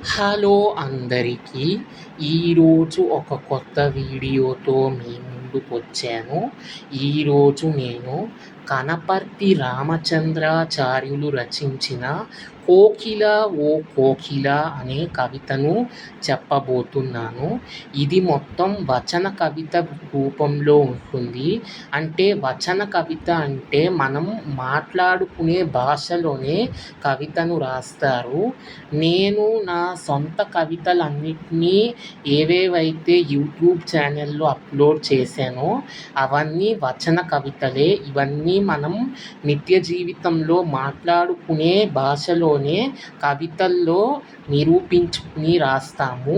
Hello అందరికీ! ఈరోజు ఒక కొత్త వీడియోతో మీ ముందుకొచ్చాను. ఈరోజు నేను కనపర్తి రామచంద్రాచార్యులు రచించిన 'కోకిల ఓ కోకిల' అనే కవితను చెప్పబోతున్నాను. ఇది మొత్తం వచన కవిత రూపంలో ఉంటుంది. అంటే వచన కవిత అంటే మనం మాట్లాడుకునే భాషలోనే కవితను రాస్తారు. నేను నా సొంత కవితలన్నిటినీ ఏవేవైతే యూట్యూబ్ ఛానల్‌లో అప్‌లోడ్ చేశానో అవన్నీ వచన కవితలే. ఇవన్నీ మనం నిత్య జీవితంలో మాట్లాడుకునే భాషలోనే కవితల్లో నిరూపించుకుని రాస్తాము.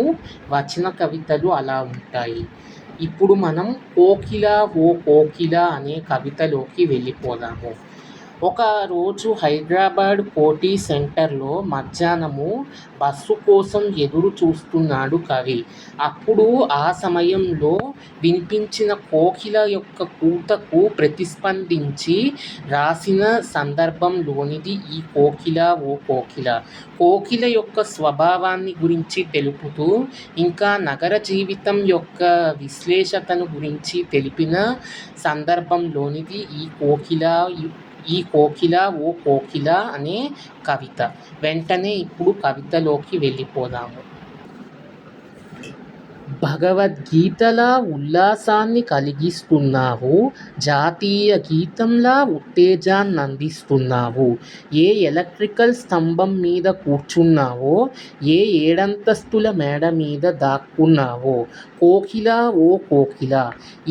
వచన కవితలు అలా ఉంటాయి. ఇప్పుడు మనం 'కోకిల ఓ కోకిల' అనే కవితలోకి వెళ్ళిపోదాము. ఒకరోజు హైదరాబాద్ కోఠి సెంటర్‌లో మధ్యాహ్నము బస్సు కోసం ఎదురు చూస్తున్నాడు కవి. అప్పుడు ఆ సమయంలో వినిపించిన కోకిల యొక్క కూతకు ప్రతిస్పందించి రాసిన సందర్భంలోనిది ఈ 'కోకిల ఓ కోకిల'. కోకిల యొక్క స్వభావాన్ని గురించి తెలుపుతూ, ఇంకా నగర జీవితం యొక్క విశ్లేషతను గురించి తెలిపిన సందర్భంలోనిది ఈ 'కోకిల ఓ కోకిల' అనే కవిత. వెంటనే ఇప్పుడు కవితలోకి వెళ్ళిపోదాము. భగవద్గీతలా ఉల్లాసాన్ని కలిగిస్తున్నావు, జాతీయ గీతంలా ఉత్తేజాన్నందిస్తున్నావు. ఏ ఎలక్ట్రికల్ స్తంభం మీద కూర్చున్నావో, ఏ ఏడంతస్తుల మేడ మీద దాక్కున్నావో, కోకిల ఓ కోకిల.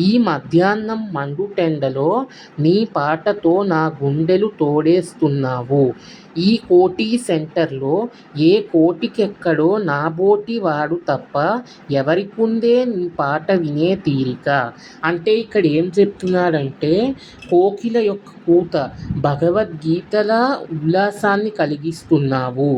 ఈ మధ్యాహ్నం మండుటెండలో నీ పాటతో నా గుండెలు తోడేస్తున్నావు. ఈ కోఠి సెంటర్లో ఏ కోటికెక్కడో నాబోటి వాడు తప్ప ఎవరికుందే నీ పాట వినే తీరిక. అంటే ఇక్కడ ఏం చెప్తున్నాడంటే, కోకిల యొక్క కూత భగవద్గీతలా ఉల్లాసాన్ని కలిగిస్తున్నావు.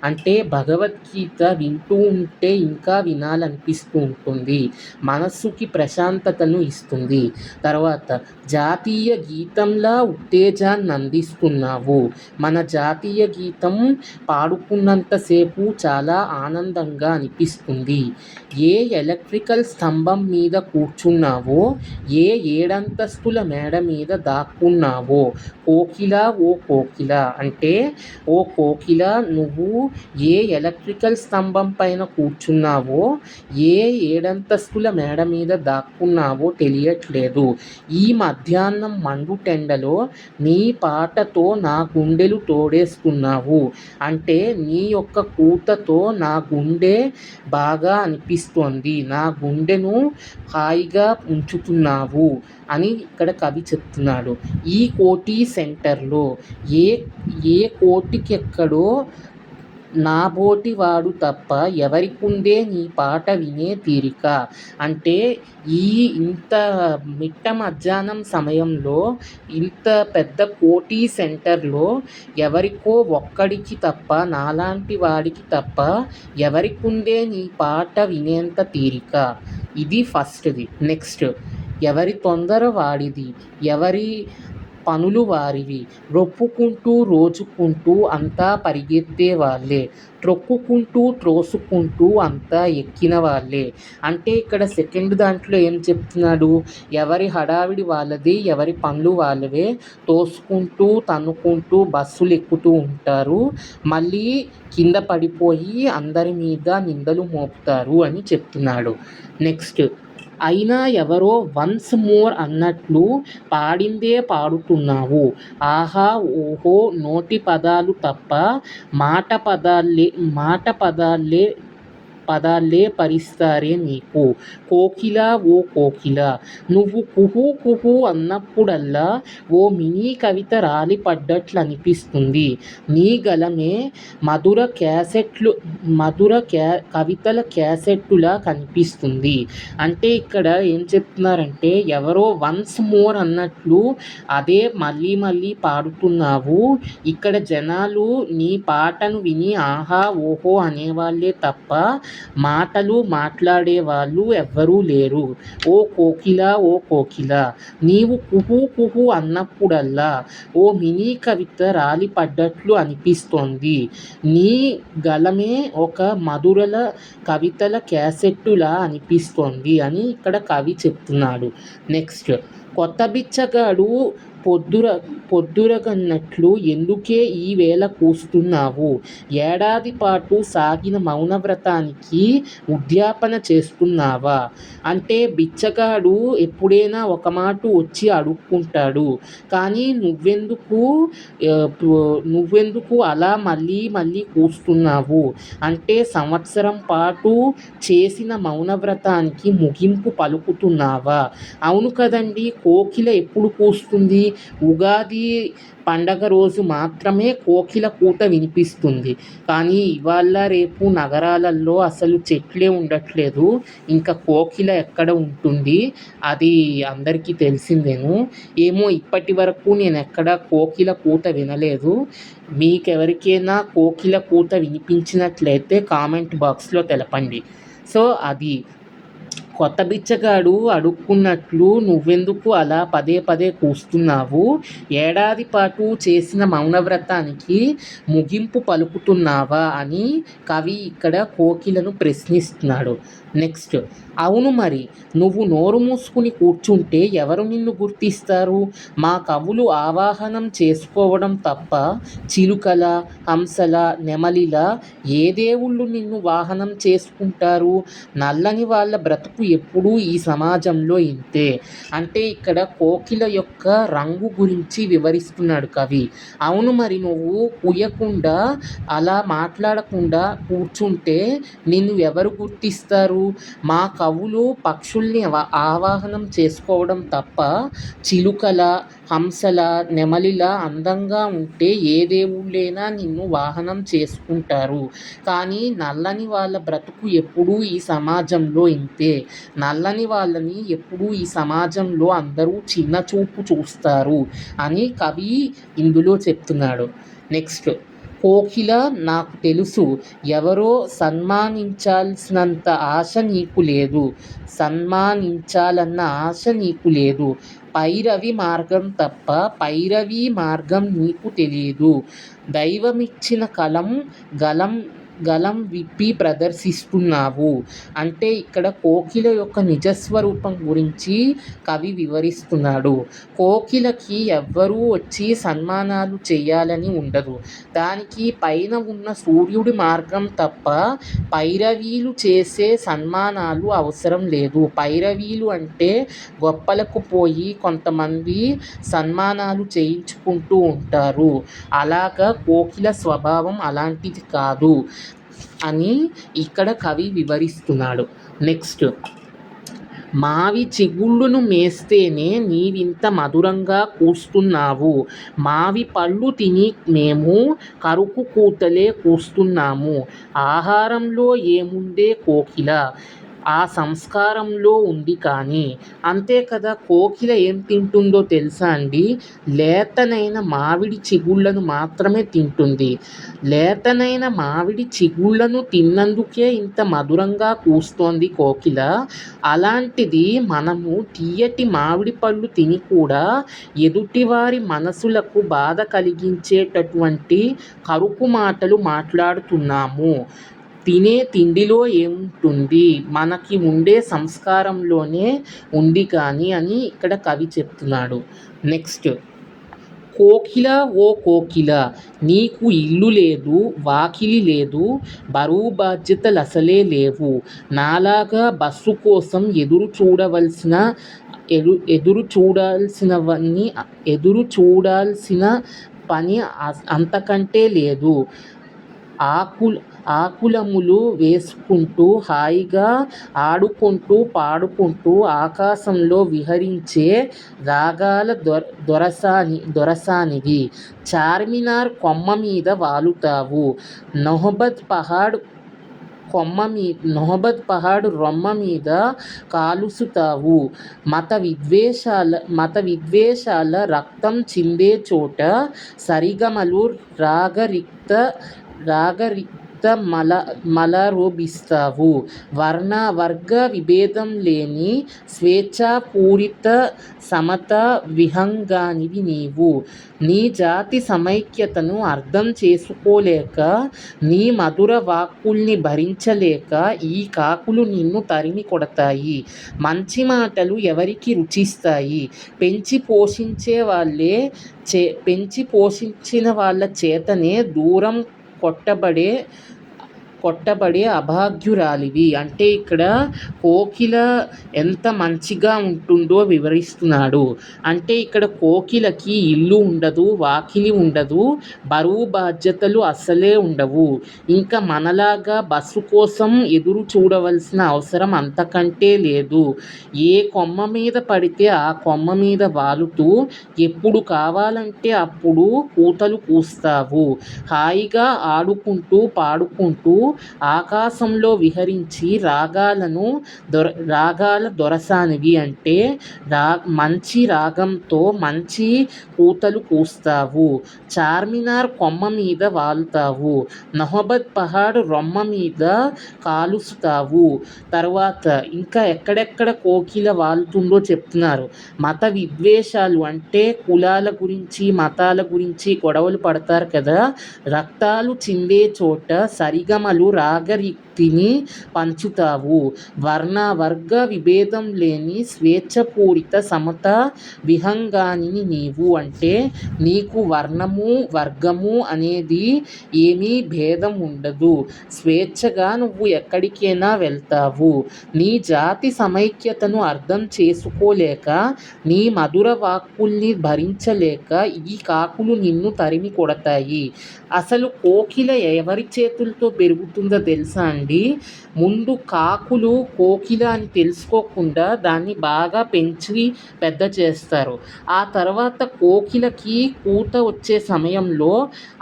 అంటే భగవద్గీత వింటూ ఉంటే ఇంకా వినాలనిపిస్తూ ఉంటుంది. మనస్సుకి ప్రశాంతతను ఇస్తుంది. తర్వాత జాతీయ గీతంలా ఉత్తేజాన్ని అందిస్తున్నావు. మన జాతీయ గీతం పాడుకున్నంతసేపు చాలా ఆనందంగా అనిపిస్తుంది. ఏ ఎలక్ట్రికల్ స్తంభం మీద కూర్చున్నావో, ఏ ఏడంతస్తుల మేడ మీద దాక్కున్నావో, కోకిల ఓ కోకిల. అంటే ఓ కోకిల, నువ్వు ఏ ఎలక్ట్రికల్ స్తంభం పైన కూర్చున్నావో, ఏ ఏడంతస్తుల మేడ మీద దాక్కున్నావో తెలియట్లేదు. ఈ మధ్యాహ్నం మండుటెండలో నీ పాటతో నా గుండెలు తోడేస్తున్నావు. అంటే నీ యొక్క కూతతో నా గుండె బాగా అనిపిస్తోంది. నా గుండెను హాయిగా ఉంచుతున్నావు అని ఇక్కడ కవి చెప్తున్నాడు. ఈ కోఠి సెంటర్లో ఏ కోటికెక్కడో నాబోటి వాడు తప్ప ఎవరికుందే నీ పాట వినే తీరిక. అంటే ఇంత మిట్ట మధ్యాహ్నం సమయంలో ఇంత పెద్ద కోఠి సెంటర్లో ఎవరికో ఒక్కడికి తప్ప, నాలాంటి వాడికి తప్ప ఎవరికుందే నీ పాట వినేంత తీరిక. ఇది ఫస్ట్‌ది. నెక్స్ట్, ఎవరి తొందర వాడిది, ఎవరి పనులు వారివి. రొప్పుకుంటూ రోజుకుంటూ అంతా పరిగెత్తే వాళ్ళే, త్రొక్కుకుంటూ త్రోసుకుంటూ అంతా ఎక్కిన వాళ్ళే. అంటే ఇక్కడ సెకండ్ దాంట్లో ఏం చెప్తున్నాడు, ఎవరి హడావిడి వాళ్ళది, ఎవరి పనులు వాళ్ళవే, తోసుకుంటూ తన్నుకుంటూ బస్సులు ఎక్కుతూ ఉంటారు, మళ్ళీ కింద పడిపోయి అందరి మీద నిందలు మోపుతారు అని చెప్తున్నాడు. నెక్స్ట్, అయినా ఎవరో వన్స్ మోర్ అన్నట్లు పాడిందే పాడుతున్నావు. ఆహా ఓహో నోటి పదాలు తప్ప మాట పదాలే పలిస్తారే నీకు. కోకిల ఓ కోకిల, నువ్వు కుహూ కుహూ అన్నప్పుడల్లా ఓ మినీ కవిత రాలిపడ్డట్లనిపిస్తుంది. నీ గళమే కవితల క్యాసెట్టులా కనిపిస్తుంది. అంటే ఇక్కడ ఏం చెప్తున్నారంటే, ఎవరో వన్స్ మోర్ అన్నట్లు అదే మళ్ళీ మళ్ళీ పాడుతున్నావు. ఇక్కడ జనాలు నీ పాటను విని ఆహా ఓహో అనేవాళ్ళే తప్ప మాటలు మాట్లాడేవాళ్ళు ఎవ్వరూ లేరు. ఓ కోకిల ఓ కోకిల నీవు కుహూ కుహూ అన్నప్పుడల్లా ఓ మినీ కవిత రాలిపడ్డట్లు అనిపిస్తోంది. నీ గళమే ఒక మధురల కవితల క్యాసెట్టులా అనిపిస్తోంది అని ఇక్కడ కవి చెప్తున్నాడు. నెక్స్ట్, కొత్త బిచ్చగాడు పొద్దురగన్నట్లు ఎందుకే ఈ వేళ కూస్తున్నావు? ఏడాది పాటు సాగిన మౌనవ్రతానికి ఉద్యాపన చేస్తున్నావా? అంటే బిచ్చగాడు ఎప్పుడైనా ఒక మాట వచ్చి అడుక్కుంటాడు. కానీ నువ్వెందుకు అలా మళ్ళీ మళ్ళీ కూస్తున్నావు? అంటే సంవత్సరం పాటు చేసిన మౌనవ్రతానికి ముగింపు పలుకుతున్నావా? అవును కదండి, కోకిల ఎప్పుడు కూస్తుంది? ఉగాది పండగ రోజు మాత్రమే కోకిల కూత వినిపిస్తుంది. కానీ ఇవాళ రేపు నగరాలలో అసలు చెట్లే ఉండట్లేదు. ఇంకా కోకిల ఎక్కడ ఉంటుంది? అది అందరికీ తెలిసిందేను. ఏమో ఇప్పటి వరకు నేను ఎక్కడ కోకిల కూత వినలేదు. మీకెవరికైనా కోకిల కూత వినిపించినట్లయితే కామెంట్ బాక్స్లో తెలపండి. సో అది కొత్త బిచ్చగాడు అడుక్కున్నట్లు నువ్వెందుకు అలా పదే పదే కూస్తున్నావు? ఏడాది పాటు చేసిన మౌనవ్రతానికి ముగింపు పలుకుతున్నావా అని కవి ఇక్కడ కోకిలను ప్రశ్నిస్తున్నాడు. నెక్స్ట్, అవును మరి నువ్వు నోరు మూసుకుని కూర్చుంటే ఎవరు నిన్ను గుర్తిస్తారు? మా కవులు ఆవాహనం చేసుకోవడం తప్ప చిలుకల, హంసల, నెమలిల ఏ దేవుళ్ళు నిన్ను వాహనం చేసుకుంటారు? నల్లని వాళ్ళ బ్రతుకు ఎప్పుడూ ఈ సమాజంలో ఇంతే. అంటే ఇక్కడ కోకిల యొక్క రంగు గురించి వివరిస్తున్నాడు కవి. అవును మరి నువ్వు కుయ్యకుండా అలా మాట్లాడకుండా కూర్చుంటే నిన్ను ఎవరు గుర్తిస్తారు? మా కవులు పక్షుల్ని ఆవాహనం చేసుకోవడం తప్ప చిలుకల, హంసల, నెమలిల అందంగా ఉంటే ఏ దేవుళ్ళైనా నిన్ను వాహనం చేసుకుంటారు. కానీ నల్లని వాళ్ళ బ్రతుకు ఎప్పుడూ ఈ సమాజంలో ఇంతే. నల్లని వాళ్ళని ఎప్పుడూ ఈ సమాజంలో అందరూ చిన్న చూపు చూస్తారు అని కవి ఇందులో చెప్తున్నాడు. నెక్స్ట్, కోకిల నాకు తెలుసు, ఎవరో సన్మానించాల్సినంత ఆశ నీకు లేదు. సన్మానించాలన్న ఆశ నీకు లేదు. పైరవి మార్గం తప్ప పైరవీ మార్గం నీకు తెలీదు. దైవమిచ్చిన గలం విప్పి ప్రదర్శిస్తున్నావు. అంటే ఇక్కడ కోకిల యొక్క నిజస్వరూపం గురించి కవి వివరిస్తున్నాడు. కోకిలకి ఎవ్వరూ వచ్చి సన్మానాలు చేయాలని ఉండదు. దానికి పైన ఉన్న సూర్యుడి మార్గం తప్ప పైరవీలు చేసే సన్మానాలు అవసరం లేదు. పైరవీలు అంటే గొప్పలకు పోయి కొంతమంది సన్మానాలు చేయించుకుంటూ ఉంటారు. అలాగా కోకిల స్వభావం అలాంటిది కాదు అని ఇక్కడ కవి వివరిస్తున్నాడు. నెక్స్ట్, మావి చిగుళ్ళను మేస్తేనే నీవింత మధురంగా కూస్తున్నావు. మావి పళ్ళు తిని మేము కరుకు కూతలే కూస్తున్నాము. ఆహారంలో ఏముందే కోకిల? ఆ సంస్కారంలో ఉంది కానీ. అంతే కదా, కోకిల ఏం తింటుందో తెలుసా అండి? లేతనైన మామిడి చిగుళ్ళను మాత్రమే తింటుంది. లేతనైన మామిడి చిగుళ్ళను తిన్నందుకే ఇంత మధురంగా కూస్తోంది కోకిల. అలాంటిది మనము తియ్యటి మామిడి పళ్ళు తిని కూడా ఎదుటివారి మనసులకు బాధ కలిగించేటటువంటి కరుకు మాటలు మాట్లాడుతున్నాము. తినే తిండిలో ఏముంటుంది? మనకి ఉండే సంస్కారంలోనే ఉంది కానీ అని ఇక్కడ కవి చెప్తున్నాడు. నెక్స్ట్, కోకిల ఓ కోకిల నీకు ఇల్లు లేదు, వాకిలి లేదు, బరువు బాధ్యతలసలే లేవు. నాలాగా బస్సు కోసం ఎదురుచూడాల్సిన పని అంతకంటే లేదు. ఆకులములు వేసుకుంటూ హాయిగా ఆడుకుంటూ పాడుకుంటూ ఆకాశంలో విహరించే రాగాల దొరసానివి. చార్మినార్ కొమ్మ మీద వాలుతావు. నొహబత్ పహాడ్ రొమ్మ మీద కాలుసుతావు. మత విద్వేషాల రక్తం చిందే చోట సరిగమలు రాగరిక్త మలరొబిస్తావు. వర్ణ వర్గ విభేదం లేని స్వేచ్ఛాపూరిత సమతా విహంగానివి నీవు. నీ జాతి సమైక్యతను అర్థం చేసుకోలేక, నీ మధుర వాక్కుల్ని భరించలేక ఈ కాకులు నిన్ను తరిమి కొడతాయి. మంచి మాటలు ఎవరికి రుచిస్తాయి? పెంచి పోషించిన వాళ్ళ చేతనే దూరం కొట్టబడే అభాగ్యురాలివి. అంటే ఇక్కడ కోకిల ఎంత మంచిగా ఉంటుందో వివరిస్తున్నాడు. అంటే ఇక్కడ కోకిలకి ఇల్లు ఉండదు, వాకిలి ఉండదు, బరువు బాధ్యతలు అస్సలే ఉండవు. ఇంకా మనలాగా బస్సు కోసం ఎదురు చూడవలసిన అవసరం అంతకంటే లేదు. ఏ కొమ్మ మీద పడితే ఆ కొమ్మ మీద వాలుతూ ఎప్పుడు కావాలంటే అప్పుడు కూతలు కూస్తావు. హాయిగా ఆడుకుంటూ పాడుకుంటూ ఆకాశంలో విహరించి రాగాల దొరసానివి. అంటే మంచి రాగంతో మంచి కూతలు కూస్తావు. చార్మినార్ కొమ్మ మీద వాలుతావు. నహబత్ పహాడ్ రొమ్మ మీద కాలుస్తావు. తర్వాత ఇంకా ఎక్కడెక్కడ కోకిల వాలుతుందో చెప్తున్నారు. మత విద్వేషాలు అంటే కులాల గురించి మతాల గురించి గొడవలు పడతారు కదా, రక్తాలు చిందే చోట సరిగమలు రాగరిక్తిని పంచుతావు. వర్ణ వర్గ విభేదం లేని స్వేచ్ఛాపూరిత సమతా విహంగానివి నీవు. అంటే నీకు వర్ణము వర్గము అనేది ఏమీ భేదం ఉండదు. స్వేచ్ఛగా నువ్వు ఎక్కడికైనా వెళ్తావు. నీ జాతి సమైక్యతను అర్థం చేసుకోలేక, నీ మధుర వాక్కుల్ని భరించలేక ఈ కాకులు నిన్ను తరిమి కొడతాయి. అసలు కోకిల ఎవరి చేతులతో పెరుగుతుందో తెలుసా అండి? ముందు కాకులు కోకిల అని తెలుసుకోకుండా దాన్ని బాగా పెంచి పెద్ద చేస్తారు. ఆ తర్వాత కోకిలకి కూత వచ్చే సమయంలో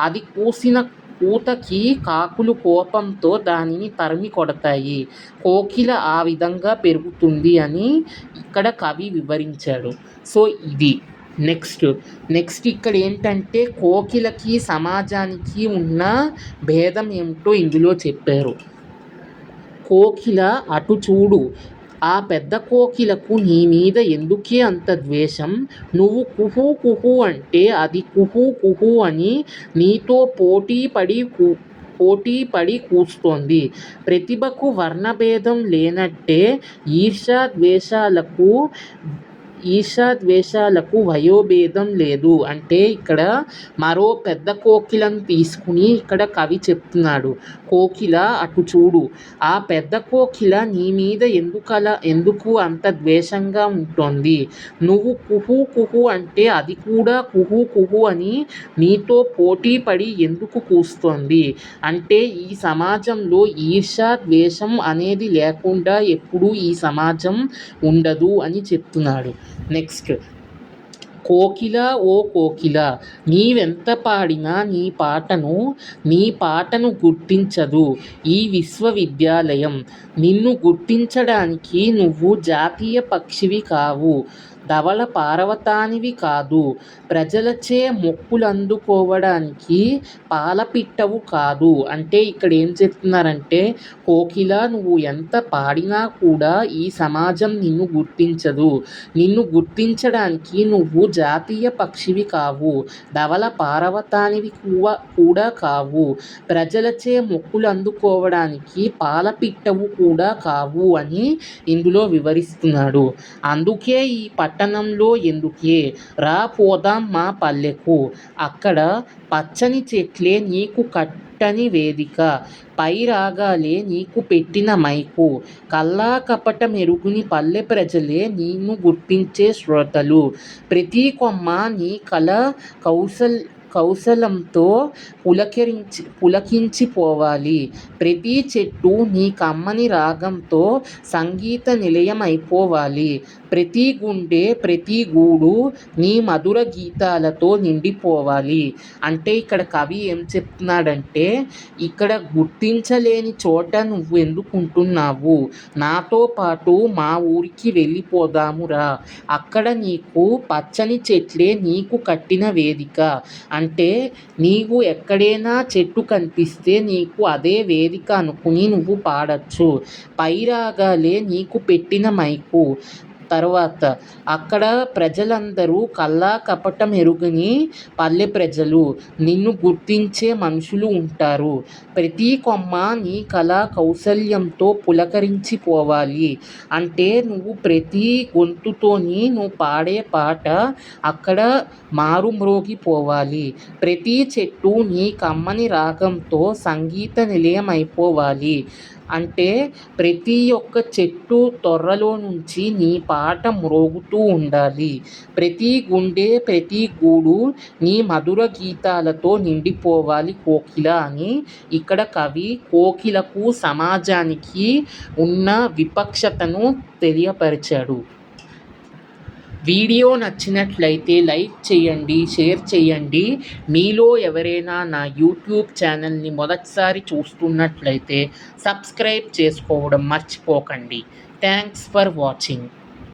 అది కూసిన కూతకి కాకులు కోపంతో దానిని తరిమి కొడతాయి. కోకిల ఆ విధంగా పెరుగుతుంది అని ఇక్కడ కవి వివరించాడు. సో ఇది నెక్స్ట్ ఇక్కడ ఏంటంటే కోకిలకి సమాజానికి ఉన్న భేదం ఏమిటో ఇందులో చెప్పారు. కోకిల అటు చూడు, ఆ పెద్ద కోకిలకు నీ మీద ఎందుకే అంత ద్వేషం? నువ్వు కుహూ కుహూ అంటే అది కుహూ కుహూ అని నీతో పోటీ పడి కూస్తోంది. ప్రతిభకు వర్ణభేదం లేనట్టే ఈర్ష్యాద్వేషాలకు వయోభేదం లేదు. అంటే ఇక్కడ మరో పెద్ద కోకిలను తీసుకుని ఇక్కడ కవి చెప్తున్నాడు. కోకిల అటు చూడు, ఆ పెద్ద కోకిల నీ మీద ఎందుకు అంత ద్వేషంగా ఉంటుంది? నువ్వు కుహూ కుహూ అంటే అది కూడా కుహూ కుహూ అని నీతో పోటీ పడి ఎందుకు కూస్తోంది? అంటే ఈ సమాజంలో ఈర్ష్య ద్వేషం అనేది లేకుండా ఎప్పుడూ ఈ సమాజం ఉండదు అని చెప్తున్నాడు. నెక్స్ట్, కోకిల ఓ కోకిల, నీవెంత పాడినా నీ పాటను గుర్తించదు ఈ విశ్వవిద్యాలయం. నిన్ను గుర్తించడానికి నువ్వు జాతీయ పక్షివి కావు, ధవళ పారవతానివి కాదు, ప్రజలచే మొక్కులందుకోవడానికి పాలపిట్టవు కాదు. అంటే ఇక్కడ ఏం చెప్తున్నారంటే, కోకిల నువ్వు ఎంత పాడినా కూడా ఈ సమాజం నిన్ను గుర్తించదు. నిన్ను గుర్తించడానికి నువ్వు జాతీయ పక్షివి కావు, ధవళ పారవతానివి కూడా కావు, ప్రజలచే మొక్కులు అందుకోవడానికి పాలపిట్టవు కూడా కావు అని ఇందులో వివరిస్తున్నాడు. అందుకే ఈ పట్టణంలో ఎందుకే, రా పోదాం మా పల్లెకు. అక్కడ పచ్చని చెట్లే నీకు కట్టని వేదిక, పై రాగాలే నీకు పెట్టిన మైకు, కల్లా కపట మెరుగుని పల్లె ప్రజలే నిన్ను గుర్తించే శ్రోతలు. ప్రతి కొమ్మ నీ కౌశలంతో పులకించిపోవాలి. ప్రతి చెట్టు నీ కమ్మని రాగంతో సంగీత నిలయం అయిపోవాలి. ప్రతి గుండె ప్రతి గూడు నీ మధుర గీతాలతో నిండిపోవాలి. అంటే ఇక్కడ కవి ఏం చెప్తున్నాడంటే, ఇక్కడ గుర్తించలేని చోట నువ్వు ఎందుకు ఉంటున్నావు? నాతో పాటు మా ఊరికి వెళ్ళిపోదామురా, అక్కడ నీకు పచ్చని చెట్లే నీకు కట్టిన వేదిక. అంటే నీవు ఎక్కడైనా చెట్టు కనిపిస్తే నీకు అదే వేదిక అనుకుని నువ్వు పాడచ్చు. పైరాగాలే నీకు పెట్టిన మైకు. తర్వాత అక్కడ ప్రజలందరూ కల్లా కపటం ఎరుగని పల్లె ప్రజలు. నిన్ను గుర్తించే మనుషులు ఉంటారు. ప్రతి కొమ్మ నీ కళా కౌశల్యంతో పులకరించిపోవాలి. అంటే నువ్వు ప్రతి గొంతుతోని నువ్వు పాడే పాట అక్కడ మారుమ్రోగిపోవాలి. ప్రతి చెట్టు నీ కమ్మని రాగంతో సంగీత నిలయం అయిపోవాలి. అంటే ప్రతి ఒక్క చెట్టు తొర్రలో నుంచి నీ పాట మ్రోగుతూ ఉండాలి. ప్రతి గుండె, ప్రతి గూడు నీ మధుర గీతాలతో నిండిపోవాలి కోకిల అని ఇక్కడ కవి కోకిలకు, సమాజానికి ఉన్న వివక్షతను తెలియపరిచాడు. వీడియో నచ్చినట్లయితే లైక్ చేయండి, షేర్ చేయండి. మీలో ఎవరైనా నా యూట్యూబ్ ఛానల్ని మొదటిసారి చూస్తున్నట్లయితే సబ్స్క్రైబ్ చేసుకోవడం మర్చిపోకండి. Thanks for watching.